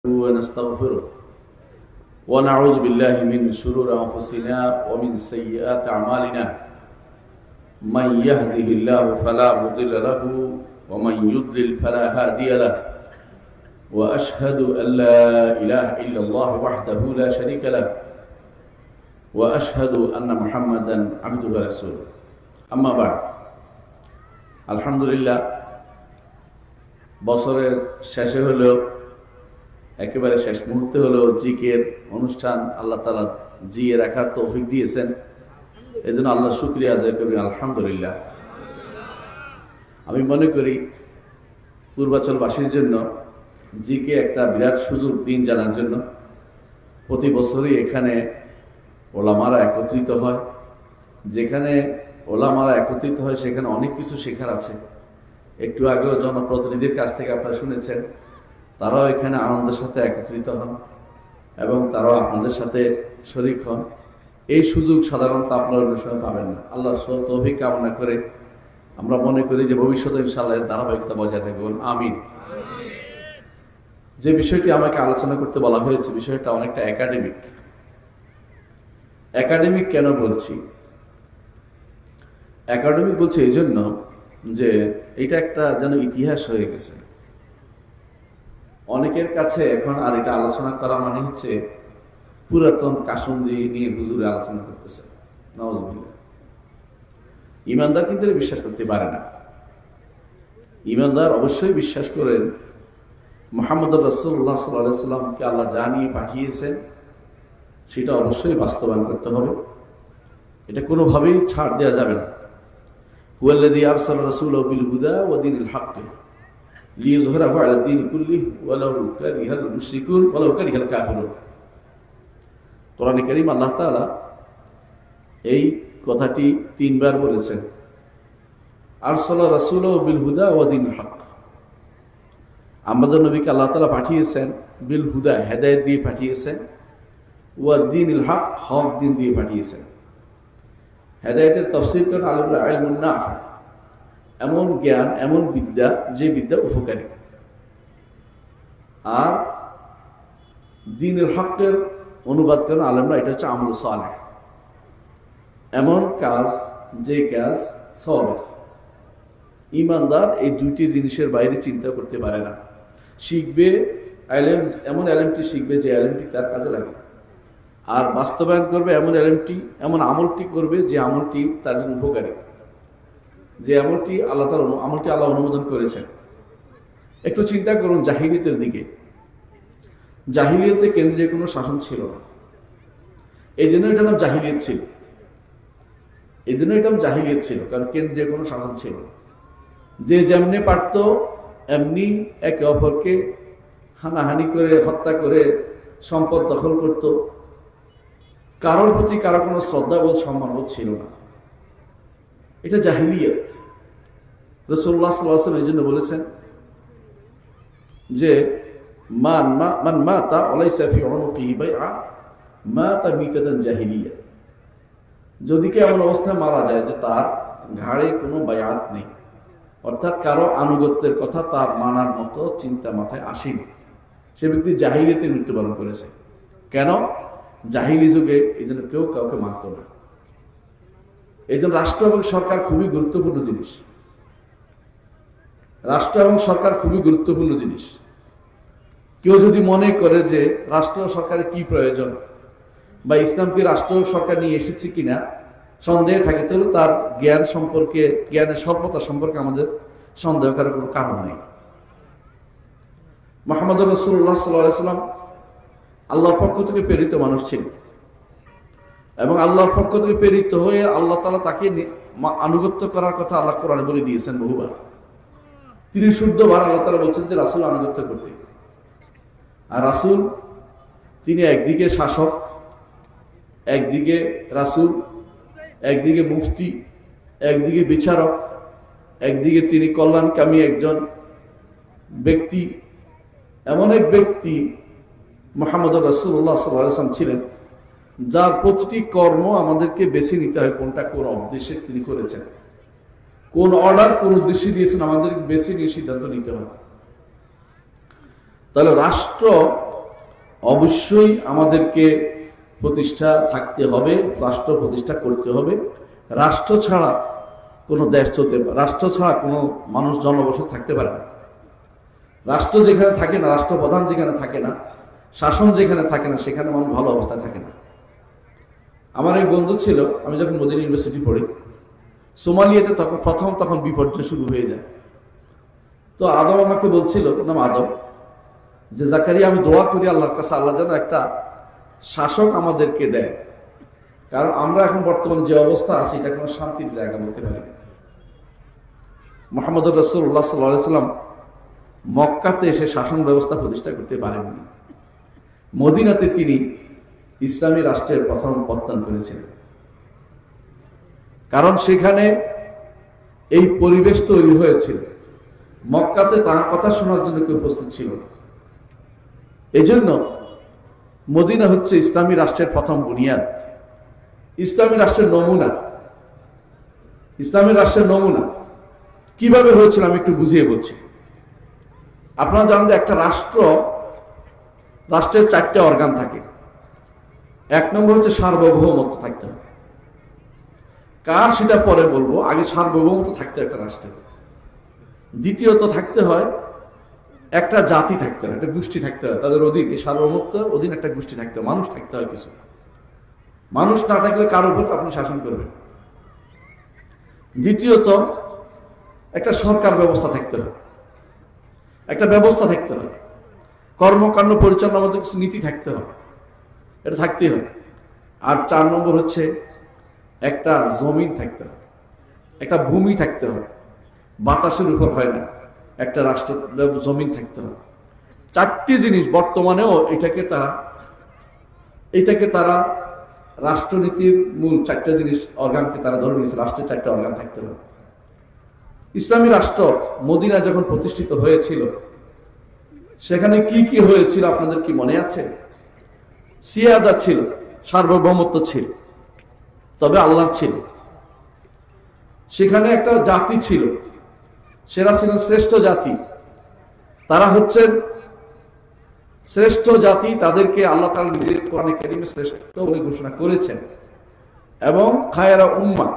ونستغفره ونعوذ بالله من شرور أنفسنا ومن سيئات أعمالنا من يهده الله فلا مضل له ومن يضلل فلا هادي له وأشهد أن لا إله إلا الله وحده لا شريك له وأشهد أن محمدا عبده ورسوله أما بعد الحمد لله বছরের শেষে হলো একেবারে শেষ মুহূর্তে হলো জিকের অনুষ্ঠান আল্লাহ তাআলা জিয়ে রাখার তৌফিক দিয়েছেন। এজন্য আল্লাহর শুকরিয়া আদায় করি আলহামদুলিল্লাহ। আমি মনে করি পূর্বাঞ্চলবাসীর জন্য জিকে একটা বিরাট সুযোগ দিন জানার জন্য। প্রতি বছরই এখানে ওলামারা একত্রিত হয়। যেখানে ওলামারা একত্রিত হয় সেখানে অনেক কিছু শেখার আছে। একটু আগেও জনপ্রতিনিধির কাছ থেকে আপনারা শুনেছেন, তারাও এখানে আনন্দের সাথে একত্রিত হন এবং তারাও আপনাদের সাথে শরীক হন। এই সুযোগ সাধারণত আপনারা অন্য সময় পাবেন না। আল্লাহ তৌফিক কামনা করে আমরা মনে করি যে ভবিষ্যতে ইনশাআল্লাহ এর ধারাবাহিকতা বজায় থাকবে, আমিন। যে বিষয়টি আমাকে আলোচনা করতে বলা হয়েছে, বিষয়টা অনেকটা একাডেমিক। একাডেমিক কেন বলছি? একাডেমিক বলছি এই জন্য যে এটা একটা যেন ইতিহাস হয়ে গেছে অনেকের কাছে এখন। আর এটা আলোচনা করা মানে হচ্ছে পুরাতন কাসুন্দি নিয়ে হুজুরে আলোচনা করতেছে। নাউজুবিল্লাহ। ইমানদার কিন্তু বিশ্বাস করতে পারে না। ইমানদার অবশ্যই বিশ্বাস করেন মুহাম্মদ রাসূলুল্লাহ সাল্লাল্লাহু আলাইহি ওয়াসাল্লামকে আল্লাহ জানিয়ে পাঠিয়েছেন, সেটা অবশ্যই বাস্তবায়ন করতে হবে। এটা কোনোভাবেই ছাড় দেওয়া যাবে না। হুয়াল্লাযী আরসালা রাসূলাহু বিল হুদা ওয়া দীনিল হক লিইয়ুযহিরাহু আলা দ্বীনি কুল্লিহি ওয়ালাউ কারিহাল মুশরিকুন ওয়ালাউ কারিহাল কাফিরুন। কোরআনে কারীম আল্লাহ তাআলা এই কথাটি 3 বার বলেছেন। আরসালা রাসূলাহু বিল হুদা ওয়া দীনিল হক। আমাদের নবীকে আল্লাহ তাআলা পাঠিয়েছেন বিল হুদা, হেদায়েত দিয়ে পাঠিয়েছেন, ওয়া দীনিল হক, হক দিন দিয়ে পাঠিয়েছেন। হেদায়েতের তাফসীর করেন আলেমরা ইলমুন নাফি, এমন জ্ঞান, এমন বিদ্যা যে বিদ্যা উপকারী। আর দ্বীনুল হকের অনুবাদ করেন আলেমরা এটা হচ্ছে আমল সালেহ, এমন কাজ যে কাজ সওয়াবের। ইমানদার এই দুইটি জিনিসের বাইরে চিন্তা করতে পারে না। শিখবে ইলম, এমন ইলমটি শিখবে যে ইলমটি তার কাজে লাগে। আর বাস্তবায়ন করবে এমন ইলমটি, এমন আমলটি করবে যে আমলটি তার জন্য উপকারী, যে আমলটি আল্লাহ অনুমোদন করেছেন। একটু চিন্তা করুন জাহিলিয়তের দিকে। জাহিলিয়তে কেন্দ্রীয় কোনো শাসন ছিল না, এই জন্য এটা নাম জাহিলিয়ত ছিল। এই জন্য এটা জাহিলিয়ত ছিল, কারণ কেন্দ্রীয় কোনো শাসন ছিল না। যে যেমনি পারত এমনি একে অপরকে হানাহানি করে, হত্যা করে সম্পদ দখল করত। কারোর প্রতি কারো কোনো শ্রদ্ধাবোধ, সম্মানবোধ ছিল না। এটা জাহিলিয়ত। রাসূলুল্লাহ সাল্লাল্লাহু আলাইহি ওয়াসাল্লাম এই জন্য বলেছেন যে মান মাতা ওয়ালাইসা ফি উনুকিহি বাইআ মাতা মিতাতান জাহিলিয়া। যদি কেউ এমন অবস্থায় মারা যায় যে তার ঘাড়ে কোনো বায়াত নেই, অর্থাৎ কারো আনুগত্যের কথা তার মানার মতো চিন্তা মাথায় আসেনি, সে ব্যক্তি জাহিলিয়তে মৃত্যুবরণ করেছে। কেন? জাহিলি যুগে এই জন্য কেউ কাউকে মানত না। এই জন্য রাষ্ট্র এবং সরকার খুবই গুরুত্বপূর্ণ জিনিস। রাষ্ট্র এবং সরকার খুবই গুরুত্বপূর্ণ জিনিস। কেউ যদি মনে করে যে রাষ্ট্র সরকারের কি প্রয়োজন বা ইসলাম কি রাষ্ট্র সরকার নিয়ে এসেছে কিনা সন্দেহ থাকে, তাহলে তার জ্ঞান সম্পর্কে, জ্ঞানের স্বল্পতা সম্পর্কে আমাদের সন্দেহ করার কোনো কারণ নেই। মুহাম্মদ রাসূলুল্লাহ সাল্লাল্লাহু আলাইহি ওয়াসাল্লাম আল্লাহর পক্ষ থেকে প্রেরিত মানুষ ছিলেন এবং আল্লাহর পক্ষ থেকে প্রেরিত হয়ে আল্লাহ তাআলা তাকে আনুগত্য করার কথা আল্লাহ কোরআনে বলে দিয়েছেন বহুবার। 30 আল্লাহ তাআলা বলছেন যে রাসূল আনুগত্য করতে। আর রাসূল তিনি একদিকে শাসক, একদিকে রাসূল, একদিকে মুফতি, একদিকে বিচারক, একদিকে তিনি কল্যাণকামী একজন ব্যক্তি। এমন এক ব্যক্তি মুহাম্মদ রাসূলুল্লাহ সাল্লাল্লাহু আলাইহি ওয়াসাল্লাম ছিলেন, যার প্রতিটি কর্ম আমাদেরকে বেছে নিতে হয় কোনটা কোন উদ্দেশ্যে তিনি করেছেন, কোন অর্ডার কোন উদ্দেশ্যে দিয়েছেন, আমাদেরকে বেছে নিয়ে সিদ্ধান্ত নিতে হয়। তাহলে রাষ্ট্র অবশ্যই আমাদেরকে প্রতিষ্ঠা থাকতে হবে, রাষ্ট্র প্রতিষ্ঠা করতে হবে। রাষ্ট্র ছাড়া কোনো দেশ চলতে পারে, রাষ্ট্র ছাড়া কোনো মানুষ জনবসত থাকতে পারে না। রাষ্ট্র যেখানে থাকে না, রাষ্ট্রপ্রধান যেখানে থাকে না, শাসন যেখানে থাকে না, সেখানে মানুষ ভালো অবস্থায় থাকে না। আমার এক বন্ধু ছিল, আমি যখন মদিনা ইউনিভার্সিটি পড়ি, সোমালিয়াতে তখন বিপর্যয় শুরু হয়ে যায়। তো আদম আমাকে বলছিল, নাম আদম, যে জাকারিয়া আমি দোয়া করি আল্লাহর কাছে, আল্লাহ যেন একটা শাসক আমাদেরকে দেয়, কারণ আমরা এখন বর্তমানে যে অবস্থা আছে এটা কোনো শান্তির জায়গা বলতে পারি না। মুহাম্মদ রাসূলুল্লাহ সাল্লাল্লাহু আলাইহি ওয়াসাল্লাম মক্কাতে এসে শাসন ব্যবস্থা প্রতিষ্ঠা করতে পারেননি। মদিনাতে তিনি ইসলামী রাষ্ট্রের প্রথম পত্তন করেছিলেন, কারণ সেখানে এই পরিবেশ তৈরি হয়েছিল। মক্কাতে তার কথা শোনার জন্য কেউ প্রস্তুত ছিল না। এজন্য মদিনা হচ্ছে ইসলামী রাষ্ট্রের প্রথম বুনিয়াদ, ইসলামী রাষ্ট্রের নমুনা। ইসলামী রাষ্ট্রের নমুনা কিভাবে হয়েছিল আমি একটু বুঝিয়ে বলছি। আপনারা জানেন যে একটা রাষ্ট্রের 4টে অর্গান থাকে। 1 নম্বর হচ্ছে সার্বভৌমত্ব থাকতে হবে। কার সেটা পরে বলবো, আগে সার্বভৌমত্ব থাকতে একটা রাষ্ট্রের। দ্বিতীয়ত থাকতে হয় একটা জাতি থাকতে হয়, একটা গোষ্ঠী থাকতে হয়, তাদের অধীন, এই সার্বভৌমত্ব অধীন একটা গোষ্ঠী থাকতে হয়, মানুষ থাকতে হয় কিছু। মানুষ না থাকলে কার উপর আপনি শাসন করবেন। দ্বিতীয়ত একটা সরকার ব্যবস্থা থাকতে হয়, একটা ব্যবস্থা থাকতে হয়, কর্মকাণ্ড পরিচালনার মধ্যে কিছু নীতি থাকতে হয়, এটা থাকতেই হয়। আর 4 নম্বর হচ্ছে একটা জমিন থাকতে হয়, একটা ভূমি থাকতে হয়, বাতাসের উপর হয় না, একটা রাষ্ট্র জমিন থাকতে হয়। 4টি জিনিস বর্তমানেও এটাকে তারা রাষ্ট্রনীতির মূল 4টে জিনিস অর্গানকে তারা ধরে নিয়েছে, রাষ্ট্রের 4টে অর্গান থাকতে হবে। ইসলামী রাষ্ট্র মদিনা যখন প্রতিষ্ঠিত হয়েছিল সেখানে কি কি হয়েছিল আপনাদের কি মনে আছে? সিয়াদা ছিল, সার্বভৌমত্ব ছিল, তবে আল্লাহ ছিল। সেখানে একটা জাতি ছিল, সেরা ছিল শ্রেষ্ঠ জাতি। তারা হচ্ছেন শ্রেষ্ঠ জাতি, তাদেরকে আল্লাহ তাআলা নিজের কোরআনে কারীমে শ্রেষ্ঠ বলে ঘোষণা করেছেন। এবং খায়রা উম্মাহ,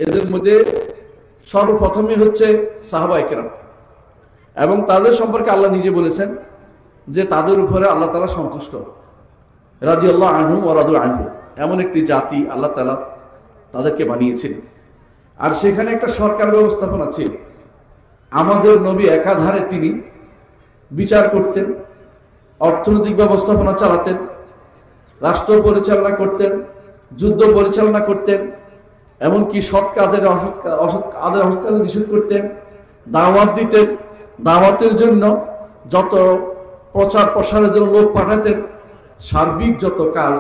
এদের মধ্যে সর্বপ্রথমে হচ্ছে সাহাবায়ে কেরাম, এবং তাদের সম্পর্কে আল্লাহ নিজে বলেছেন যে তাদের উপরে আল্লাহ তাআলা সন্তুষ্ট, রাদিয়াল্লাহু আনহুম ওয়া রাদু আনহু। এমন একটি জাতি আল্লাহ তাআলা তাদেরকে বানিয়েছিলেন। আর সেখানে একটা সরকার ব্যবস্থাপনা ছিল। আমাদের নবী একাধারে তিনি বিচার করতেন, অর্থনৈতিক ব্যবস্থাপনা চালাতেন, রাষ্ট্র পরিচালনা করতেন, যুদ্ধ পরিচালনা করতেন, এমনকি সৎ কাজের অসৎ কাজে নিষেধ করতেন, দাওয়াত দিতেন, দাওয়াতের জন্য যত প্রচার প্রসারের জন্য লোক পাঠাতেন, সার্বিক যত কাজ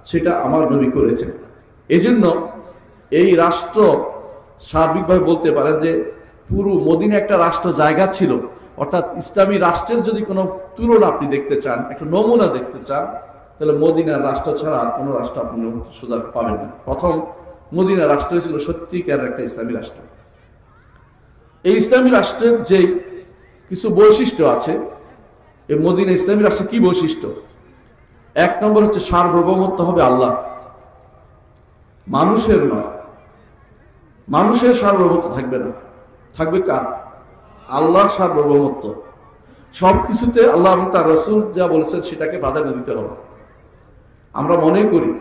সেটা আমার নবী করেছেন। এজন্য এই রাষ্ট্র সার্বিকভাবে বলতে পারে যে পুরো মদিনা একটা রাষ্ট্র জায়গা ছিল। অর্থাৎ ইসলামী রাষ্ট্রের যদি কোনো তুলনা আপনি দেখতে চান, একটা নমুনা দেখতে চান, তাহলে মদিনার রাষ্ট্র ছাড়া আর কোনো রাষ্ট্র আপনি সুযোগ পাবেন না। প্রথম মদিনা রাষ্ট্র ছিল সত্যিকার একটা ইসলামী রাষ্ট্র। এই ইসলামী রাষ্ট্রের যে কিছু বৈশিষ্ট্য আছে, এই মদিনা ইসলামী রাষ্ট্রের কি বৈশিষ্ট্য? 1 নম্বর হচ্ছে সার্বভৌমত্ব হবে আল্লাহ, মানুষের নয়। মানুষের সার্বভৌমত্ব থাকবে না, থাকবে কার? আল্লাহর সার্বভৌমত্ব। সবকিছুতে আল্লাহ এবং তার রাসূল যা বলেছেন সেটাকে প্রাধান্য দিতে হবে। আমরা মনে করি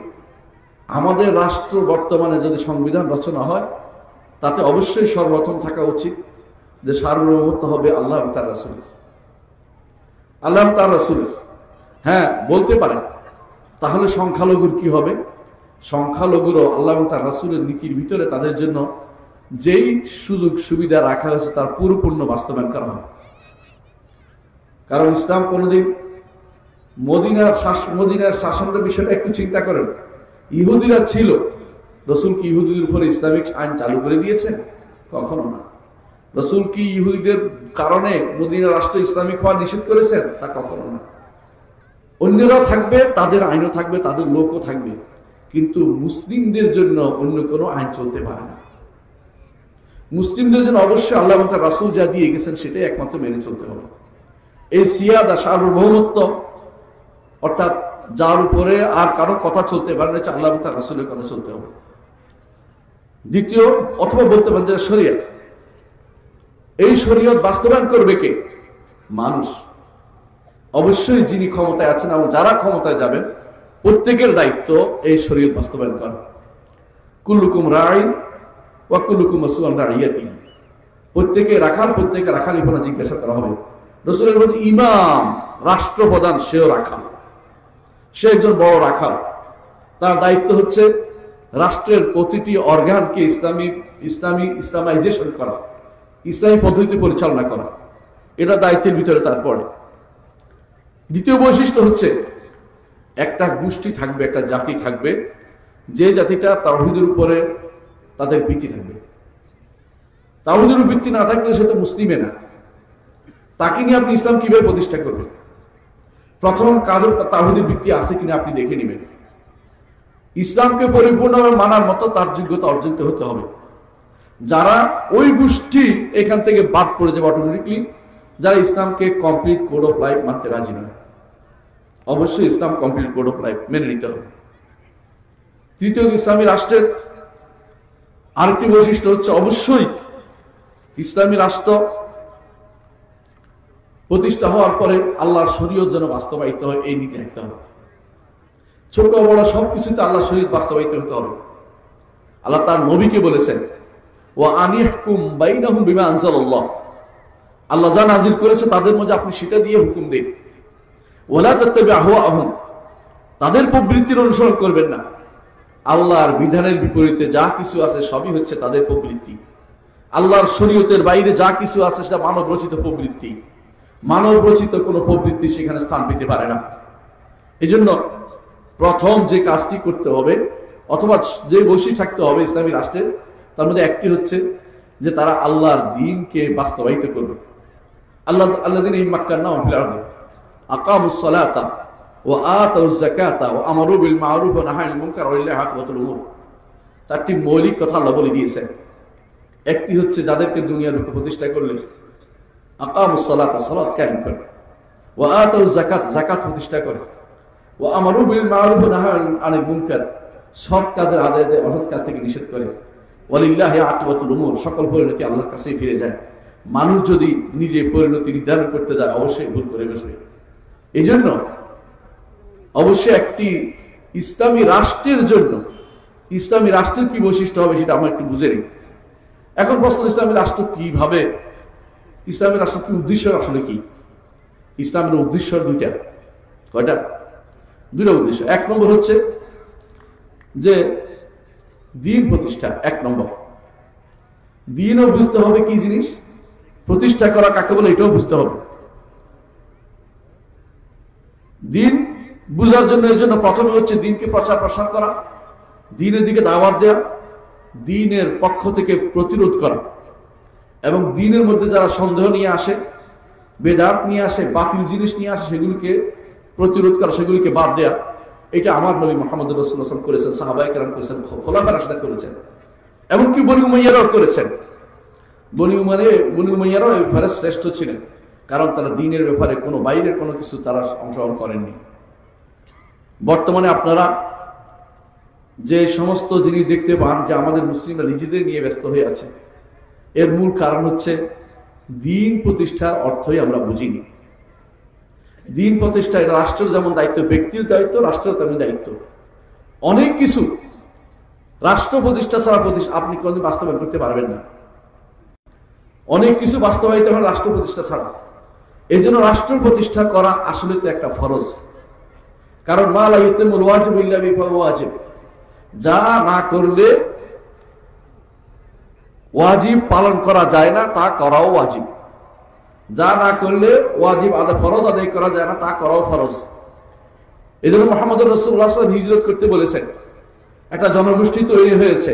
আমাদের রাষ্ট্র বর্তমানে যদি সংবিধান রচনা হয় তাতে অবশ্যই সর্বপ্রথম থাকা উচিত যে সার্বভৌমত্ব হবে আল্লাহ এবং তার রাসূলের। আল্লাহ এবং তার রাসূলের। হ্যাঁ, বলতে পারেন তাহলে সংখ্যালঘুর কি হবে? সংখ্যালঘুরও আল্লাহ এবং তার রাসূলের নীতির ভিতরে তাদের জন্য যেই সুযোগ সুবিধা রাখা হয়েছে তার পরিপূর্ণ বাস্তবায়ন করা হবে। কারণ ইসলাম কোনদিন মদিনার শাসনের বিষয়টা একটু চিন্তা করেন। ইহুদিরা ছিল, রাসূল কি ইহুদিদের উপরে ইসলামিক আইন চালু করে দিয়েছেন? কখনো না। রাসূল কি ইহুদিদের কারণে মদিনা রাষ্ট্র ইসলামিক হওয়া নিষেধ করেছেন? তা কখনো না। অন্যরাও থাকবে, তাদের আইনও থাকবে, তাদের লোকও থাকবে, কিন্তু মুসলিমদের জন্য অন্য কোনো আইন চলতে পারে না। মুসলিমদের জন্য অবশ্যই আল্লাহ এবং তার রাসূল যা দিয়ে গেছেন সেটাই একমাত্র মেনে চলতে হবে। এই সিয়াদা, সার্বভৌমত্ব, অর্থাৎ যার উপরে আর কারো কথা চলতে পারে না, আল্লাহ এবং তার রাসূলের কথা চলতে হবে। দ্বিতীয়, অথবা বলতে পারেন যে শরীয়ত, এই শরীয়ত বাস্তবায়ন করবে কে? মানুষ। অবশ্যই যিনি ক্ষমতায় আছেন এবং যারা ক্ষমতায় যাবেন প্রত্যেকের দায়িত্ব এই শরীয়ত বাস্তবায়ন করা। কুল্লুকুম রাঈন ওয়া কুল্লুকুম মাসউলুন আন রাইয়াতিহি, প্রত্যেকে রাখাল, প্রত্যেকে রাখালিপনা জিজ্ঞাসা করা হবে। রাসূলের বলেন ইমাম, রাষ্ট্রপ্রধান, সেও রাখাল, সে একজন বড় রাখাল। তার দায়িত্ব হচ্ছে রাষ্ট্রের প্রতিটি অর্গানকে ইসলামাইজেশন করা, ইসলামী পদ্ধতিতে পরিচালনা করা, এটা দায়িত্বের ভিতরে তার পড়ে। দ্বিতীয় বৈশিষ্ট্য হচ্ছে একটা গোষ্ঠী থাকবে, একটা জাতি থাকবে, যে জাতিটা তাওহীদের উপরে তাদের ভিত্তি থাকবে। তাওহীদের ভিত্তি না থাকলে সে তো মুসলিমে না, তাকে নিয়ে আপনি ইসলাম কিভাবে প্রতিষ্ঠা করবেন? প্রথম কাজ তাওহীদের ভিত্তি আছে কিনা আপনি দেখে নেবেন। ইসলামকে পরিপূর্ণভাবে মানার মতো তার যোগ্যতা অর্জিত হতে হবে। যারা ওই গোষ্ঠী এখান থেকে বাদ পড়ে যাবে অটোমেটিকলি, যারা ইসলামকে কমপ্লিট কোড অফ লাইফ মানতে রাজি নয়। অবশ্যই ইসলাম কমপ্লিট কোড অফ লাইফ মেনে নিতে হবে। তৃতীয়, ইসলামী রাষ্ট্রের আরেকটি বৈশিষ্ট্য হচ্ছে অবশ্যই ইসলামী রাষ্ট্র প্রতিষ্ঠা হওয়ার পরে আল্লাহর শরীয়ত যেন বাস্তবায়িত হয়, এই নীতি থাকতে হবে। ছোট বড় সবকিছুতে আল্লাহ শরীয়ত বাস্তবায়িত হতে হবে। আল্লাহ তার নবীকে বলেছেন ওয়া আনিহকুম বাইনাহুম বিমা আনজালাল্লাহ, আল্লাহ যা নাজিল করেছে তাদের মধ্যে আপনি সেটা দিয়ে হুকুম দিন। ওয়ালা তাত্তাবি আহওয়াহুম, তাদের প্রবৃত্তির অনুসরণ করবেন না। আল্লাহর বিধানের বিপরীতে যা কিছু আছে সবই হচ্ছে তাদের প্রবৃত্তি। আল্লাহর শরীয়তের বাইরে যা কিছু আছে সেটা মানব রচিত প্রবৃত্তি। মানব রচিত কোনো প্রবৃত্তি সেখানে স্থান পেতে পারে না। এজন্য প্রথম যে কাজটি করতে হবে অথবা যে বৈশিষ্ট্য থাকতে হবে ইসলামী রাষ্ট্রের, তার মধ্যে একটি হচ্ছে যে তারা আল্লাহর দ্বীনকে বাস্তবায়িত করবে। আল্লাযীনা ইম্মাক্কানাহুম ফিল আরদি আকামুস সালাতা ওয়া আতাউজ যাকাতা ওয়া আমারু বিল মা'রুফ ওয়া নাহাউ আনিল মুনকার ওয়া লিল্লাহি আকিবাতুল উমুর। চারটি মৌলিক কথা আল্লাহ বলে দিয়েছেন। একটি হচ্ছে যাদেরকে দুনিয়ার বুকে প্রতিষ্ঠা করলে আকামুস সালাতা, সালাত কায়েম করে, ওয়া আতাউজ যাকাত, যাকাত প্রতিষ্ঠা করে, ওয়া আমারু বিল মা'রুফ ওয়া নাহাউ আনিল মুনকার, সৎ কাজের আদেশ দেয়, অসৎ কাজ থেকে নিষেধ করে, ওয়া লিল্লাহি আকিবাতুল উমুর, সকল পরিণতি আল্লাহর কাছেই ফিরে যায়। মানুষ যদি নিজে পরিণতি নির্ধারণ করতে যায় অবশ্যই ভুল করে বসবে। এই জন্য অবশ্যই একটি ইসলামী রাষ্ট্রের জন্য ইসলামী রাষ্ট্রের কি বৈশিষ্ট্য হবে সেটা আমরা একটু বুঝে নিই। এখন প্রশ্ন, ইসলামী রাষ্ট্র কিভাবে, ইসলামী রাষ্ট্র কি উদ্দেশ্য আসলে কি? ইসলামের উদ্দেশ্য দুইটা। কয়টা? দুইটা উদ্দেশ্য। এক নম্বর হচ্ছে যে দ্বীন প্রতিষ্ঠা। এক নম্বর দ্বীনও বুঝতে হবে কি জিনিস, প্রতিষ্ঠা করা কাকে বলে এটাও বুঝতে হবে। দ্বীন বুঝার জন্য এর জন্য প্রথমে হচ্ছে দ্বীনকে প্রচার প্রসার করা, দ্বীনের দিকে দাওয়াত দেওয়া, দ্বীনের পক্ষ থেকে প্রতিরোধ করা, এবং দ্বীনের মধ্যে যারা সন্দেহ নিয়ে আসে, বেদাত নিয়ে আসে, বাতিল জিনিস নিয়ে আসে, সেগুলিকে প্রতিরোধ করা, সেগুলিকে বাদ দেয়া। এটা আমার নবী মুহাম্মদ রাসূলুল্লাহ সাল্লাল্লাহু আলাইহি ওয়াসাল্লাম করেছেন, সাহাবায়ে কেরাম করেছেন, খোলাফায়ে রাশিদিন করেছেন, এমনকি বনি উমাইয়ারাও করেছেন। বনি উমাইয়ারাও এই ব্যাপারে শ্রেষ্ঠ ছিলেন, কারণ তারা দ্বীনের ব্যাপারে কোনো বাইরের কোনো কিছু তারা অংশগ্রহণ করেননি। বর্তমানে আপনারা যে সমস্ত জিনিস দেখতে পান যে আমাদের মুসলিমরা নিজেদের নিয়ে ব্যস্ত হয়ে আছে, এর মূল কারণ হচ্ছে দ্বীন প্রতিষ্ঠার অর্থই আমরা বুঝিনি। দ্বীন প্রতিষ্ঠা এটা রাষ্ট্রের যেমন দায়িত্ব, ব্যক্তির দায়িত্ব, রাষ্ট্রের তেমনি দায়িত্ব। অনেক কিছু রাষ্ট্র প্রতিষ্ঠা ছাড়া আপনি কোনদিন বাস্তবায়ন করতে পারবেন না। অনেক কিছু বাস্তবায়িত হয় রাষ্ট্র প্রতিষ্ঠা ছাড়া। এই জন্য রাষ্ট্র প্রতিষ্ঠা করা আসলে তো একটা ফরজ। কারণ মা লা ইউতিমুল ওয়াজিবু ইল্লা বিহি ফাহুয়া ওয়াজিব, যা না করলে ওয়াজিব পালন করা যায় না তা করাও ওয়াজিব, যা না করলে ওয়াজিব আদায় ফরজ আদায় করা যায় না তা করাও ফরজ। এই জন্য মুহাম্মদ রাসূলুল্লাহ সাল্লাল্লাহু আলাইহি ওয়াসাল্লাম হিজরত করতে বলেছেন। একটা জনগোষ্ঠী তৈরি হয়েছে,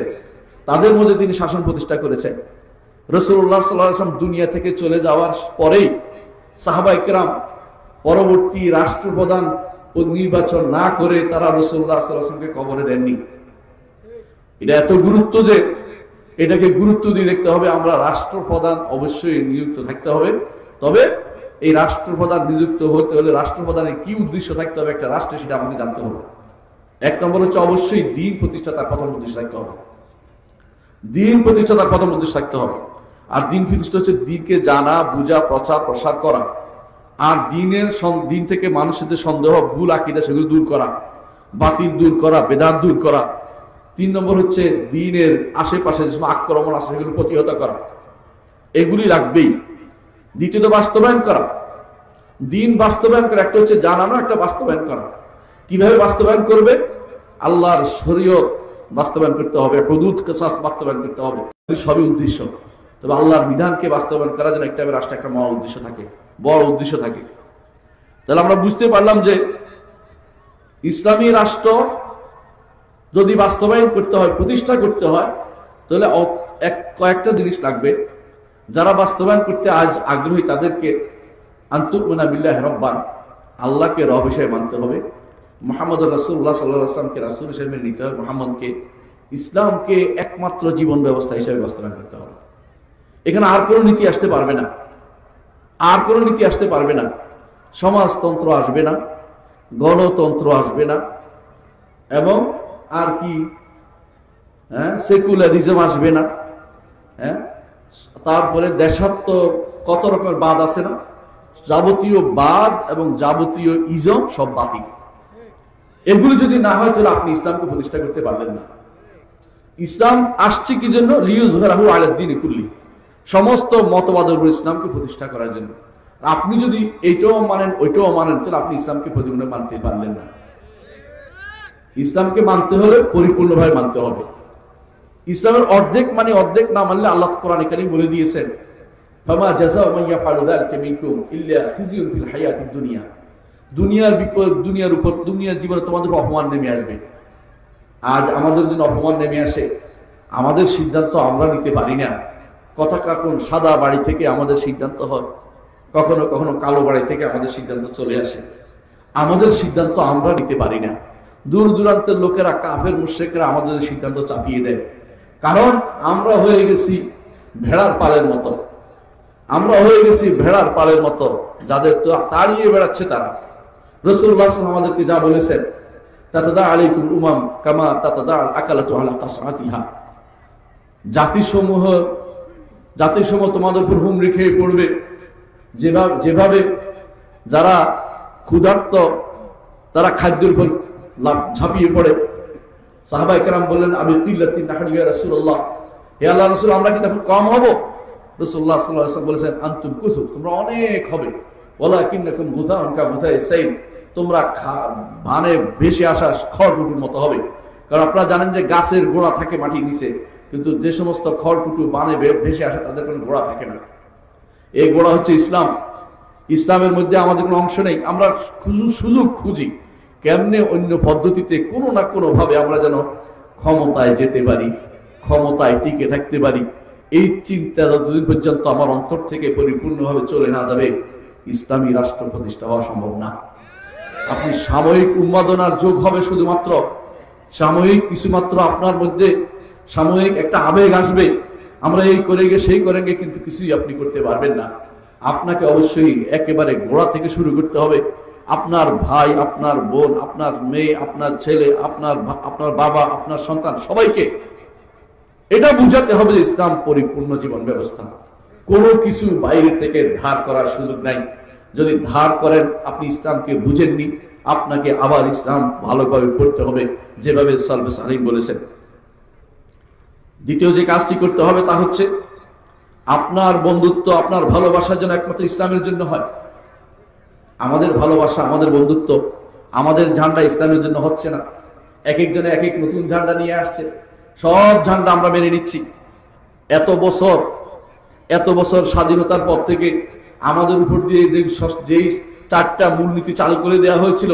তাদের মধ্যে তিনি শাসন প্রতিষ্ঠা করেছেন। রাসূলুল্লাহ সাল্লাল্লাহু আলাইহি ওয়াসাল্লাম দুনিয়া থেকে চলে যাওয়ার পরেই সাহাবায়ে কেরাম পরবর্তী রাষ্ট্রপ্রধান নির্বাচন না করে তারা রাসূলুল্লাহ সাল্লাল্লাহু আলাইহি ওয়াসাল্লামকে কবরে দেননি। এটা এত গুরুত্ব যে এটাকে গুরুত্ব দিয়ে দেখতে হবে। আমরা রাষ্ট্রপ্রধান অবশ্যই নিযুক্ত থাকতে হবে, তবে এই রাষ্ট্রপ্রধান নিযুক্ত হতে হলে রাষ্ট্রপ্রধানের কি উদ্দেশ্য থাকতে হবে একটা রাষ্ট্রে, সেটা আমাকে জানতে হবে। এক নম্বর হচ্ছে অবশ্যই দিন প্রতিষ্ঠা তার প্রথম উদ্দেশ্য থাকতে হবে। দিন প্রতিষ্ঠা তার প্রথম উদ্দেশ্য থাকতে হবে। আর দিন প্রতিষ্ঠা হচ্ছে দিনকে জানা, বুঝা, প্রচার প্রসার করা। আর দিন থেকে মানুষের যে সন্দেহ, ভুল আকীদা, সেগুলো দূর করা, বাতিল দূর করা, বেদাত দূর করা। 3 নম্বর হচ্ছে দিনের আশেপাশে যে আক্রমণ আছে সেগুলো প্রতিহত করা। এগুলি লাগবেই। দ্বিতীয়ত বাস্তবায়ন করা, দিন বাস্তবায়ন করা। একটা হচ্ছে জানানো, একটা বাস্তবায়ন করা। কিভাবে বাস্তবায়ন করবে? আল্লাহর শরীয়ত বাস্তবায়ন করতে হবে, হুদুদ কিসাস বাস্তবায়ন করতে হবে, সবই উদ্দেশ্য। তবে আল্লাহর বিধানকে বাস্তবায়ন করার জন্য একটা রাষ্ট্রে একটা মহা উদ্দেশ্য থাকে, বড় উদ্দেশ্য থাকে। তাহলে আমরা বুঝতে পারলাম যে ইসলামী রাষ্ট্র যদি বাস্তবায়ন করতে হয়, প্রতিষ্ঠা করতে হয়, তাহলে কয়েকটা জিনিস লাগবে। যারা বাস্তবায়ন করতে আজ আগ্রহী তাদেরকে আনতুমিনা বিল্লাহি রাব্বান, আল্লাহকে রব হিসেবে মানতে হবে, মুহাম্মদ রাসূলুল্লাহ সাল্লাল্লাহু আলাইহি ওয়াসাল্লামকে রাসূল হিসেবে নিতে হবে, মুহাম্মদকে, ইসলামকে একমাত্র জীবন ব্যবস্থা হিসেবে বাস্তবায়ন করতে হবে। এখানে আর কোনো নীতি আসতে পারবে না, আর কোনো নীতি আসতে পারবে না। সমাজতন্ত্র আসবে না, গণতন্ত্র আসবে না, এবং আর কি সেকুলারিজম আসবে না। তারপরে দেশাত্ম কত রকমের বাদ আছে না, যাবতীয় বাদ এবং যাবতীয় ইজম সব বাতিল। এগুলো যদি না হয় তাহলে আপনি ইসলামকে প্রতিষ্ঠা করতে পারবেন না। ইসলাম আসছে কি জন্য? লিইয়ুযহিরাহু আলাদ দীনি কুল্লি, সমস্ত মতবাদের উপর ইসলামকে প্রতিষ্ঠা করার জন্য। আপনি যদি এইটাও মানেন ওইটাও মানেন তাহলে আপনি ইসলামকে পরিপূর্ণ মানতে পারলেন না। ইসলামকে মানতে হলে পরিপূর্ণভাবে মানতে হবে। ইসলামের অর্ধেক মানে অর্ধেক না মানলে আল্লাহ কোরআনে কারীম বলে দিয়েছেন, ফামা জাযাউ মান ইয়াফআলু যালিকা মিনকুম ইল্লা খিজিয়ুন ফিল হায়াতিদ দুনিয়া। দুনিয়ার জীবনে তোমাদের অপমান নেমে আসবে। আজ আমাদের জন্য অপমান নেমে আসে, আমাদের সিদ্ধান্ত আমরা নিতে পারি না। কথা কখন সাদা বাড়ি থেকে আমাদের সিদ্ধান্ত হয়, কখনো কখনো কালো বাড়ি থেকে আমাদের সিদ্ধান্ত চলে আসে। আমাদের সিদ্ধান্ত আমরা নিতে পারি না। দূর দূরান্তের লোকেরা, কাফের মুশরিকরা আমাদের সিদ্ধান্ত চাপিয়ে দেয়। কারণ আমরা হয়ে গেছি ভেড়ার পালের মতো, আমরা হয়ে গেছি ভেড়ার পালের মতো, যাদের তো তাড়িয়ে বেড়াচ্ছে তারা। রাসূলুল্লাহ সাল্লাল্লাহু আলাইহি ওয়াসাল্লাম আমাদেরকে যা বলেছেন, তাতাদা আলাইকুম উমাম কামা তাতাদা আল আকালাতু আলা কাসআতিহা, জাতিসমূহ তোমাদের উপর হুমড়ি খেয়ে পড়বে, যেভাবে যারা ক্ষুধার্ত তারা খাদ্যের উপর ঝাঁপিয়ে পড়ে। সাহাবায়ে কেরাম বললেন, আবি কিল্লাতিন নাহনু ইয়া রাসূলুল্লাহ, হে আল্লাহর রাসূল আমরা কি তখন কম হব? রাসূলুল্লাহ সাল্লাল্লাহু আলাইহি ওয়াসাল্লাম বলেছেন, আনতুম কুসুব, তোমরা অনেক হবে, ওয়ালাকিন্নাকুম গুথাউন কা গুথাইস সাইল, তোমরা ভানে ভেসে আসা খড়কুটুর মতো হবে। কারণ আপনারা জানেন যে গাছের গোড়া থাকে মাটির নিচে, কিন্তু যে সমস্ত খড়কুটু বানে ভেসে আসে তাদের কোনো গোড়া থাকে না। এই গোড়া হচ্ছে ইসলাম। ইসলামের মধ্যে আমাদের কোনো অংশ নেই। আমরা সুযোগ খুঁজি কেমনে অন্য পদ্ধতিতে কোনো না কোনো ভাবে আমরা যেন ক্ষমতায় যেতে পারি, ক্ষমতায় টিকে থাকতে পারি। এই চিন্তা যতদিন পর্যন্ত আমার অন্তর থেকে পরিপূর্ণভাবে চলে না যাবে, ইসলামী রাষ্ট্র প্রতিষ্ঠা হওয়া সম্ভব না। আপনি সাময়িক উন্মাদনার যোগ হবে, শুধুমাত্র সাময়িক কিছুমাত্র আপনার মধ্যে সাময়িক একটা আবেগ আসবে, আমরা এই করে গে সেই করেন গে, কিন্তু কিছুই আপনি করতে পারবেন না। আপনাকে অবশ্যই একেবারে গোড়া থেকে শুরু করতে হবে। আপনার ভাই, আপনার বোন, আপনার মেয়ে, আপনার ছেলে, আপনার বাবা, আপনার সন্তান, সবাইকে এটা বুঝাতে হবে যে ইসলাম পরিপূর্ণ জীবন ব্যবস্থা। কোনো কিছু বাইরে থেকে ধার করার সুযোগ নাই। যদি ধার করেন আপনি ইসলামকে বুঝেননি, আপনাকে আবার ইসলাম ভালোভাবে পড়তে হবে, যেভাবে সালফে সালেহ বলেছেন। দ্বিতীয় যে কাজটি করতে হবে তা হচ্ছে আপনার বন্ধুত্ব, আপনার ভালোবাসা যেন একমাত্র ইসলামের জন্য হয়। আমাদের ভালোবাসা, আমাদের বন্ধুত্ব, আমাদের ঝান্ডা ইসলামের জন্য হচ্ছে না। এক একজনে এক এক নতুন ঝান্ডা নিয়ে আসছে, সব ঝান্ডা আমরা মেনে নিচ্ছি। এত বছর স্বাধীনতার পর থেকে আমাদের উপর দিয়ে যেই 4টা মূলনীতি চালু করে দেওয়া হয়েছিল,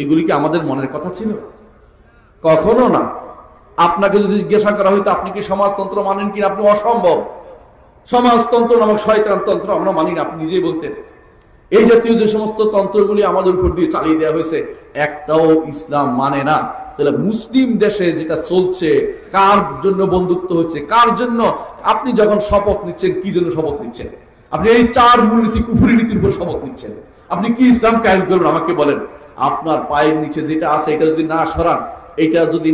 এগুলি কি আমাদের মনের কথা ছিল? কখনো না। আপনাকে যদি জিজ্ঞাসা করা হয়তো আপনি কি সমাজতন্ত্র মানেন কিনা, আপনি অসম্ভব। সমাজতন্ত্র নামক শয়তানতন্ত্র আমরা মানি না, আপনি নিজেই বলতেন। এই জাতীয় যে সমস্ত তন্ত্রগুলি আমাদের উপর দিয়ে চালিয়ে দেওয়া হয়েছে, একটাও ইসলাম মানে না। তাহলে মুসলিম দেশে যেটা চলছে, কার জন্য বন্ধুত্ব হচ্ছে, কার জন্য? আপনি যখন শপথ নিচ্ছেন, কি জন্য শপথ নিচ্ছেন? আপনি এই 4 মূলনীতি কুফরি নীতির উপর শপথ নিচ্ছেন। আপনি কি ইসলাম কায়েম করবেন আমাকে বলেন। আপনার পায়ের নিচে যেটা আছে এটা যদি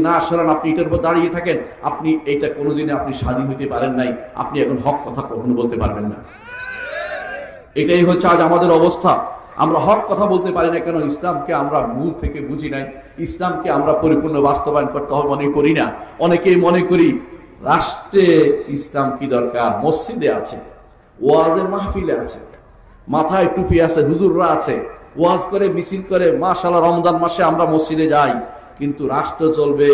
না সরান, আপনি এটার উপর দাঁড়িয়ে থাকেন, আপনি এটা কোনোদিনে আপনি স্বাধীন হতে পারেন নাই। আপনি এখন হক কথা কখনো বলতে পারবেন না। এটাই হচ্ছে আজ আমাদের অবস্থা। আমরা হক কথা বলতে পারি না কেন? ইসলামকে আমরা মূল থেকে বুঝি নাই। ইসলামকে আমরা পরিপূর্ণ বাস্তবায়ন করতে হবে মনে করি না। অনেকেই মনে করি রাষ্ট্রে ইসলাম কি দরকার? মসজিদে আছে, ওয়াজের মাহফিলে আছে, মাথায় টুপি আছে, হুজুররা আছে, ওয়াজ করে, মিছিল করে, মাশাআল্লাহ রমজান মাসে আমরা মসজিদে যাই, কিন্তু রাষ্ট্র চলবে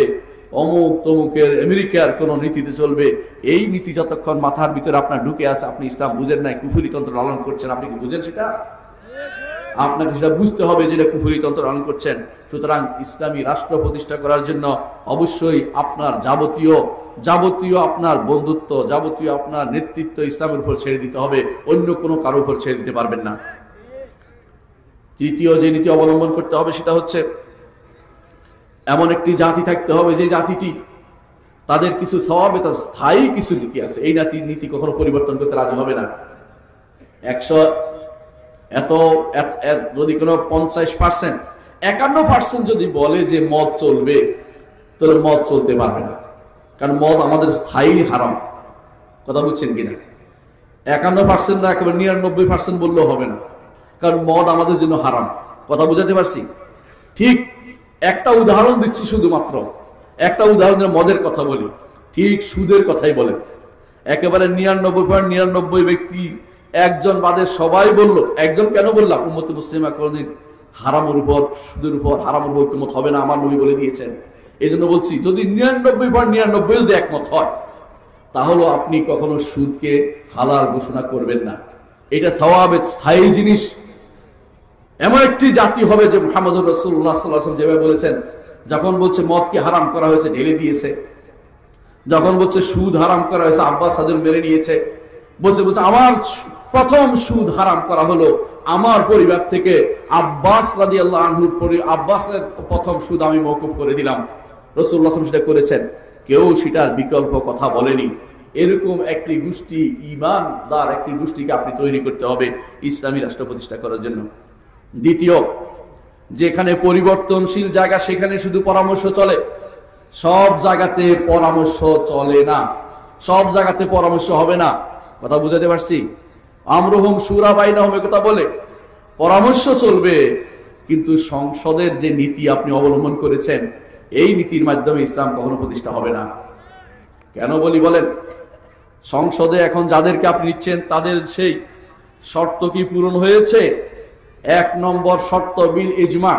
অমুক তমুকের আমেরিকার কোন নীতিতে চলবে। এই নীতি যতক্ষণ মাথার ভিতরে আপনার ঢুকে আছে, আপনি ইসলাম বুঝেন নাই, কুফরি তন্ত্র লালন করছেন। আপনি কি বুঝেন সেটা? আপনাকে সেটা বুঝতে হবে যেটা কুফরি তন্ত্র লালন করছেন। সুতরাং ইসলামী রাষ্ট্র প্রতিষ্ঠা করার জন্য অবশ্যই আপনার যাবতীয় আপনার বন্ধুত্ব, যাবতীয় আপনার নেতৃত্ব ইসলামের উপর ছেড়ে দিতে হবে, অন্য কোনো কারো উপর ছেড়ে দিতে পারবেন না। তৃতীয় যে নীতি অবলম্বন করতে হবে সেটা হচ্ছে এমন একটি জাতি থাকতে হবে যে জাতিটি তাদের কিছু সওয়াব, এটা স্থায়ী কিছু নীতি আছে। এই নীতি কখনো পরিবর্তন করতে রাজি হবে না। 100 যদি কোনো 50%, 51% যদি বলে যে মদ চলবে, তাহলে মদ চলতে পারবে না। কারণ মদ আমাদের স্থায়ী হারাম। কথা বুঝছেন কিনা? 51% না, একেবারে 99% বললেও হবে না, কারণ মদ আমাদের জন্য হারাম। কথা বুঝাতে পারছি? ঠিক একটা উদাহরণ দিচ্ছি, শুধুমাত্র একটা উদাহরণের মদের কথা বলি, ঠিক সুদের কথাই বলেন। একেবারে 99.99 ব্যক্তি, একজন বাদে সবাই বলল। একজন কেন বললাম? উম্মতে মুসলিমা কোনদিন হারামের উপর, সুদের উপর, হারামের উপর ঐক্যমত হবে না, আমার নবী বলে দিয়েছেন। এই জন্য বলছি, যদি 99.99 যদি একমত হয়, তাহলে আপনি কখনো সুদকে হালাল ঘোষণা করবেন না। এটা সওয়াবের স্থায়ী জিনিস। এমন একটি জাতি হবে যে মুহাম্মদুর রাসূলুল্লাহ সাল্লাল্লাহু আলাইহি ওয়াসাল্লাম যেভাবে বলেছেন, যখন বলছে মদকে হারাম করা হয়েছে ঢেলে দিয়েছে, যখন বলছে সুদ হারাম করা হয়েছে আব্বাস হাজুর মেরে নিয়েছে, বলছে আমার প্রথম সুদ হারাম করা হলো আমার পরিবার থেকে, আব্বাস রাদিয়াল্লাহু আনহুর আব্বাসের প্রথম সুদ আমি মওকুফ করে দিলাম। রাসূলুল্লাহ সাল্লাল্লাহু আলাইহি ওয়াসাল্লাম সেটা করেছেন, কেউ সেটার বিকল্প কথা বলেনি। এরকম একটি গোষ্ঠী, ঈমানদার একটি গোষ্ঠীকে আপনি তৈরি করতে হবে ইসলামী রাষ্ট্র প্রতিষ্ঠা করার জন্য। দ্বিতীয়, যেখানে পরিবর্তনশীল জায়গা সেখানে শুধু পরামর্শ চলে, সব জায়গাতে পরামর্শ চলে না, সব জায়গাতে পরামর্শ হবে না। কথা বুঝাতে পারছি? আমরুহুম শুরা বাইনাহুম কথা বলে পরামর্শ চলবে, কিন্তু সংসদের যে নীতি আপনি অবলম্বন করেছেন, এই নীতির মাধ্যমে ইসলাম কখনো প্রতিষ্ঠা হবে না। কেন বলি বলেন? সংসদে এখন যাদেরকে আপনি নিচ্ছেন, তাদের সেই শর্ত কি পূরণ হয়েছে? 1 নম্বর শর্ত বিল ইজমা,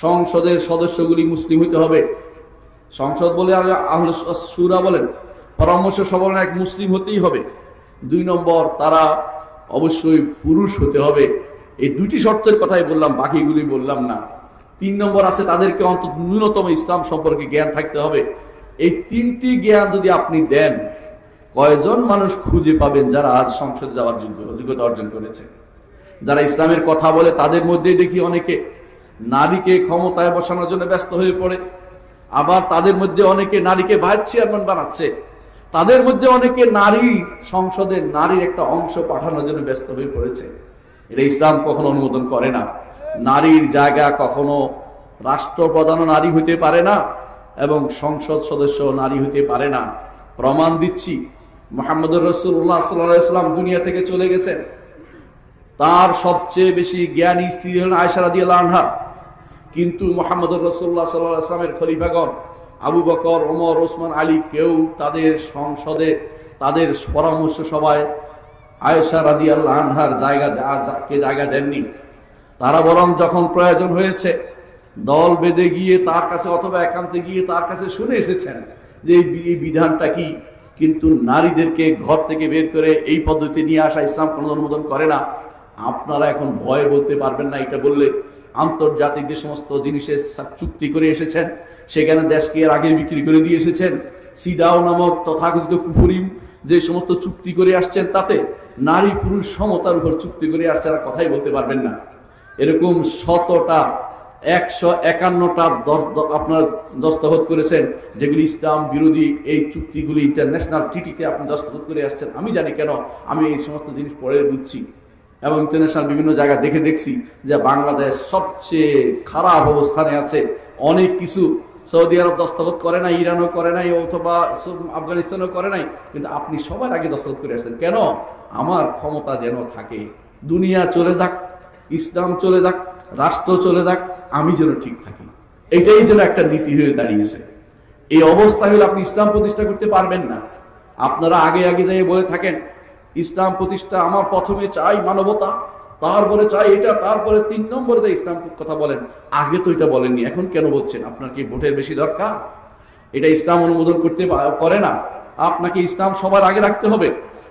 সংসদের সদস্যগুলি মুসলিম হতে হবে। সংসদ বলে আর আহলে শুরা বলেন, পরামর্শ সবার এক মুসলিম হতেই হবে। 2 নম্বর, তারা অবশ্যই পুরুষ হতে হবে। এই 2টি শর্তের কথাই বললাম, বাকিগুলি বললাম না। 3 নম্বর আছে, তাদেরকে অন্তত ন্যূনতম ইসলাম সম্পর্কে জ্ঞান থাকতে হবে। এই 3টি জ্ঞান যদি আপনি দেন, কয়জন মানুষ খুঁজে পাবেন যারা আজ সংসদে যাওয়ার যোগ্যতা অর্জন করেছে? যারা ইসলামের কথা বলে তাদের মধ্যে দেখি অনেকে নারীকে ক্ষমতায় বসানোর জন্য ব্যস্ত হয়ে পড়ে, আবার তাদের মধ্যে অনেকে নারীকে ভাইস চেয়ারম্যান বানাচ্ছে, তাদের মধ্যে অনেকে নারী সংসদে নারীর একটা অংশ পাঠানোর জন্য ব্যস্ত হয়ে পড়েছে। এটা ইসলাম কখনো অনুমোদন করে না। নারীর জায়গা কখনো রাষ্ট্রপ্রধানও নারী হইতে পারে না এবং সংসদ সদস্য নারী হইতে পারে না। প্রমাণ দিচ্ছি, মুহাম্মদুর রাসূলুল্লাহ সাল্লাল্লাহু আলাইহি ওয়াসাল্লাম দুনিয়া থেকে চলে গেছেন, তার সবচেয়ে বেশি জ্ঞানী স্ত্রী হলেন আয়েশা রাদিয়াল্লাহু আনহা, কিন্তু মুহাম্মদুর রাসূলুল্লাহ সাল্লাল্লাহু আলাইহি ওয়াসাল্লামের খলিফাগণ আবু বকর, ওমর, ওসমান, আলী কেউ তাদের সংসদে তাদের পরামর্শ সভায় আয়েশা রাদিয়াল্লাহু আনহার জায়গা দেননি। তারা বরং যখন প্রয়োজন হয়েছে দল বেঁধে গিয়ে তার কাছে অথবা একান্তে গিয়ে তার কাছে শুনে এসেছেন যে এই বিধানটা কি, কিন্তু নারীদেরকে ঘর থেকে বের করে এই পদ্ধতি নিয়ে আসা ইসলাম কোনো অনুমোদন করে না। আপনারা এখন ভয়ে বলতে পারবেন না, এটা বললে আন্তর্জাতিক যে সমস্ত জিনিসের চুক্তি করে এসেছেন, সেখানে দেশকে এর আগে বিক্রি করে দিয়ে এসেছেন। সিডাও নামক তথাকথিত কুফরি যে সমস্ত চুক্তি করে আসছেন, তাতে নারী পুরুষ সমতার উপর চুক্তি করে আসছে, আর কথাই বলতে পারবেন না। এরকম শতটা 151টা আপনার দস্তখত করেছেন, যেগুলি ইসলাম বিরোধী। এই চুক্তিগুলি ইন্টারন্যাশনাল ট্রিটিতে আপনি দস্তখত করে আসছেন। আমি জানি কেন, আমি এই সমস্ত জিনিস পড়ে বুঝছি এবং ইন্টারন্যাশনাল বিভিন্ন জায়গা দেখেছি যে বাংলাদেশ সবচেয়ে খারাপ অবস্থানে আছে। অনেক কিছু সৌদি আরব দস্তখত করে নাই, ইরানও করে নাই, অথবা আফগানিস্তানও করে নাই, কিন্তু আপনি সবার আগে দস্তখত করে আসছেন কেন? আমার ক্ষমতা যেন থাকে, দুনিয়া চলে যাক, ইসলাম চলে যাক, রাষ্ট্র চলে যাক, আমি যেন ঠিক থাকি। এটাই যেন একটা নীতি হয়ে দাঁড়িয়েছে। এই অবস্থা হলে আপনি ইসলাম প্রতিষ্ঠা করতে পারবেন না। আপনারা আগে যাই বলে থাকেন ইসলাম প্রতিষ্ঠা, আমার প্রথমে চাই মানবতা, তারপরে চাই এটা, তারপরে 3 নম্বরে যাই ইসলাম কথা বলেন। আগে তো এটা বলেননি, এখন কেন বলছেন? আপনার কি ভোটের বেশি দরকার? এটা ইসলাম অনুমোদন করতে পারে না। আপনাকে ইসলাম সবার আগে রাখতে হবে।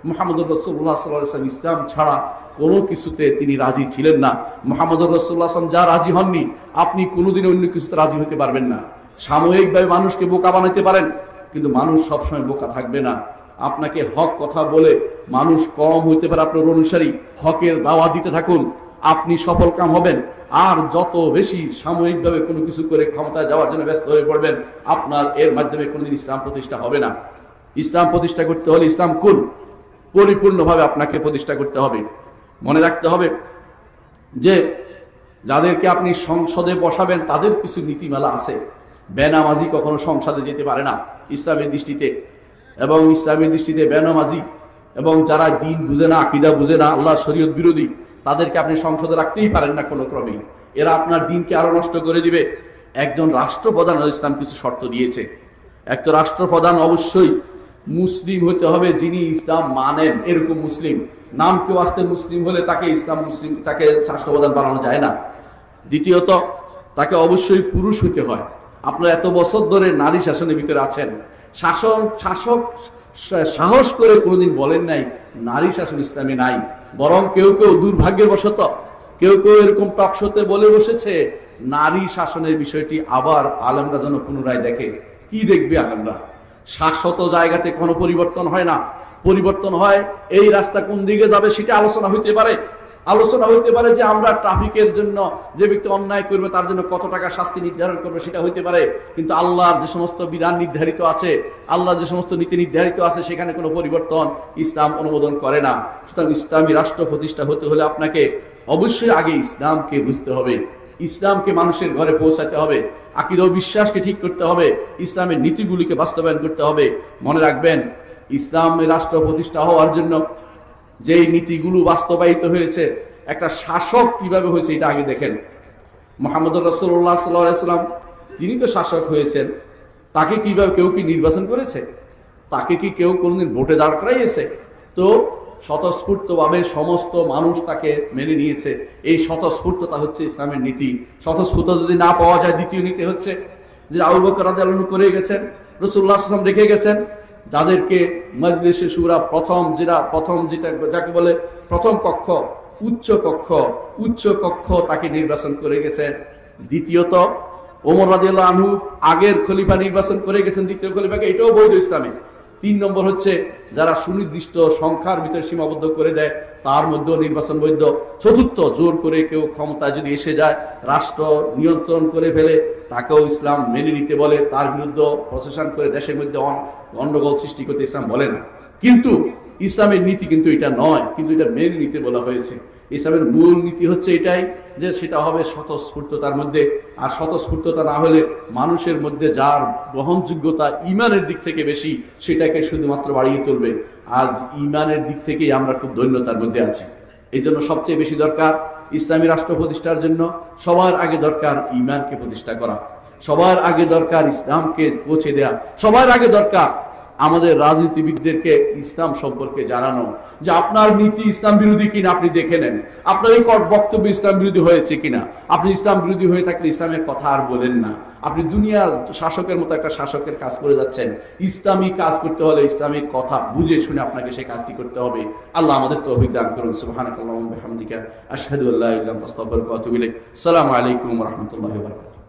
মুহাম্মদুর রাসূলুল্লাহ সাল্লাল্লাহু আলাইহি ওয়াসাল্লাম ইসলাম ছাড়া কোনো কিছুতে তিনি রাজি ছিলেন না। মুহাম্মদুর রাসূলুল্লাহ সাল্লাল্লাহু আলাইহি ওয়াসাল্লাম যা রাজি হননি, আপনি কোনোদিন অন্য কিছুতে রাজি হতে পারবেন না। সাময়িকভাবে মানুষকে বোকা বানাইতে পারেন, কিন্তু মানুষ সবসময় বোকা থাকবে না। আপনাকে হক কথা বলে মানুষ কম হইতে পারে, আপনার অনুসারী, হকের দাওয়া দিতে থাকুন, আপনি সফল কাম হবেন। আর যত বেশি সাময়িকভাবে কোনো কিছু করে ক্ষমতায় যাওয়ার জন্য ব্যস্ত হয়ে পড়বেন, আপনার এর মাধ্যমে কোনোদিন ইসলাম প্রতিষ্ঠা হবে না। ইসলাম প্রতিষ্ঠা করতে হলে ইসলাম কুল পরিপূর্ণভাবে আপনাকে প্রতিষ্ঠা করতে হবে। মনে রাখতে হবে যে যাদেরকে আপনি সংসদে বসাবেন তাদের কিছু নীতিমালা আছে। বেনামাজি কখনো সংসদে যেতে পারে না ইসলামের দৃষ্টিতে, এবং ইসলামের দৃষ্টিতে বেনামাজি এবং যারা দ্বীন বুঝে না, আকীদা বুঝে না, আল্লাহ শরীয়ত বিরোধী, তাদেরকে আপনি সংসদে রাখতেই পারেন না কোনো ক্রমেই। এরা আপনার দ্বীনকে আরো নষ্ট করে দিবে। একজন রাষ্ট্রপ্রধান ইসলাম কিছু শর্ত দিয়েছে। একটা রাষ্ট্রপ্রধান অবশ্যই মুসলিম হতে হবে, যিনি ইসলাম মানেন এরকম মুসলিম। নাম কেউ আসতে মুসলিম হলে তাকে ইসলাম মুসলিম, তাকে রাষ্ট্রপ্রধান বানানো যায় না। দ্বিতীয়ত, তাকে অবশ্যই পুরুষ হতে হয়। আপনারা এত বছর ধরে নারী শাসনের ভিতরে আছেন, শাসক সাহস করে কোনোদিন বলেন নাই নারী শাসন ইসলামে নাই। বরং কেউ দুর্ভাগ্যের বশত কেউ এরকম টকশোতে বলে বসেছে নারী শাসনের বিষয়টি আবার আলেমরা যেন পুনরায় দেখে। কি দেখবে আলেমরা? শাশ্বত জায়গাতে কোনো পরিবর্তন হয় না। পরিবর্তন হয় এই রাস্তা কোন দিকে যাবে সেটা আলোচনা হইতে পারে। যে আমরা ট্রাফিকের জন্য যে ব্যক্তি অন্যায় করবে তার জন্য কত টাকা শাস্তি নির্ধারণ করবে, সেটা হইতে পারে। কিন্তু আল্লাহর যে সমস্ত বিধান নির্ধারিত আছে, আল্লাহর যে সমস্ত নীতি নির্ধারিত আছে, সেখানে কোনো পরিবর্তন ইসলাম অনুমোদন করে না। সুতরাং ইসলামী রাষ্ট্র প্রতিষ্ঠা হতে হলে আপনাকে অবশ্যই আগে ইসলামকে বুঝতে হবে, ইসলামকে মানুষের ঘরে পৌঁছাতে হবে, আকীদা ও বিশ্বাসকে ঠিক করতে হবে, ইসলামের নীতিগুলিকে বাস্তবায়ন করতে হবে। মনে রাখবেন, ইসলামের রাষ্ট্র প্রতিষ্ঠা হওয়ার জন্য যেই নীতিগুলো বাস্তবায়িত হয়েছে, একটা শাসক কিভাবে হয়েছে এটা আগে দেখেন। মুহাম্মদুর রাসূলুল্লাহ সাল্লাল্লাহু আলাইহি ওয়াসাল্লাম তিনি তো শাসক হয়েছেন, তাকে কিভাবে কেউ কি নির্বাচন করেছে? তাকে কি কেউ কোনদিন ভোটে দাঁড় করাইয়েছে? তো স্বতঃস্ফূর্তভাবে সমস্ত মানুষ তাকে মেনে নিয়েছে। এই স্বতঃস্ফূর্ততা হচ্ছে ইসলামের নীতি। স্বতঃস্ফূর্ত যদি না পাওয়া যায়, দ্বিতীয় নীতি হচ্ছে যে আবু বকর রাদিয়াল্লাহু আনহু করে গেছেন, রাসূলুল্লাহ সাল্লাল্লাহু আলাইহি ওয়াসাল্লাম রেখে গেছেন, যাদেরকে মজলিসে শুরা যাকে বলে প্রথম কক্ষ, উচ্চ কক্ষ তাকে নির্বাচন করে গেছেন। দ্বিতীয়ত, ওমর রাদিয়াল্লাহু আনহু আগের খলিফা নির্বাচন করে গেছেন দ্বিতীয় খলিফাকে, এটাও বৈধ ইসলামে। 3 নম্বর হচ্ছে যারা সুনির্দিষ্ট সংখ্যার ভিতরে সীমাবদ্ধ করে দেয় তার মধ্যেও নির্বাচন বৈধ। চতুর্থ, জোর করে কেউ ক্ষমতায় যদি এসে যায়, রাষ্ট্র নিয়ন্ত্রণ করে ফেলে, তাকেও ইসলাম মেনে নিতে বলে, তার বিরুদ্ধে প্রশাসন করে দেশের মধ্যে গন্ডগোল সৃষ্টি করতে ইসলাম বলে না। কিন্তু ইসলামের নীতি কিন্তু এটা নয়, কিন্তু এটা মেনে নিতে বলা হয়েছে। ইসলামের মূল নীতি হচ্ছে এটাই যে সেটা হবে স্বতঃস্ফূর্ততার মধ্যে। আর স্বতঃস্ফূর্ততা না হলে মানুষের মধ্যে যার গ্রহণযোগ্যতা ইমানের দিক থেকে বেশি, সেটাকে শুধুমাত্র বাড়িয়ে তুলবে। আজ ইমানের দিক থেকেই আমরা খুব দৈন্যতার মধ্যে আছি। এই জন্য সবচেয়ে বেশি দরকার ইসলামী রাষ্ট্র প্রতিষ্ঠার জন্য সবার আগে দরকার ইমানকে প্রতিষ্ঠা করা, সবার আগে দরকার ইসলামকে পৌঁছে দেয়া, সবার আগে দরকার আমাদের রাজনীতিবিদদেরকে ইসলাম সম্পর্কে জানানো যে আপনার নীতি ইসলাম বিরোধী কিনা আপনি দেখে নেন, আপনার এই বক্তব্য ইসলাম বিরোধী হয়েছে কিনা। আপনি ইসলাম বিরোধী হয়ে থাকলে ইসলামের কথা আর বলেন না। আপনি দুনিয়ার শাসকের মতো একটা শাসকের কাজ করে যাচ্ছেন। ইসলামী কাজ করতে হলে ইসলামিক কথা বুঝে শুনে আপনাকে সেই কাজটি করতে হবে। আল্লাহ আমাদের তৌফিক দান করুন। সুবহানাকাল্লাহুম্মা ওয়া বিহামদিকা আশহাদু আল্লা ইলাহা ইল্লা আনতা আস্তাগফিরুকা ওয়া আতুবু ইলাইক। আসসালামু আলাইকুম ওয়া রাহমাতুল্লাহি ওয়া বারাকাতুহু।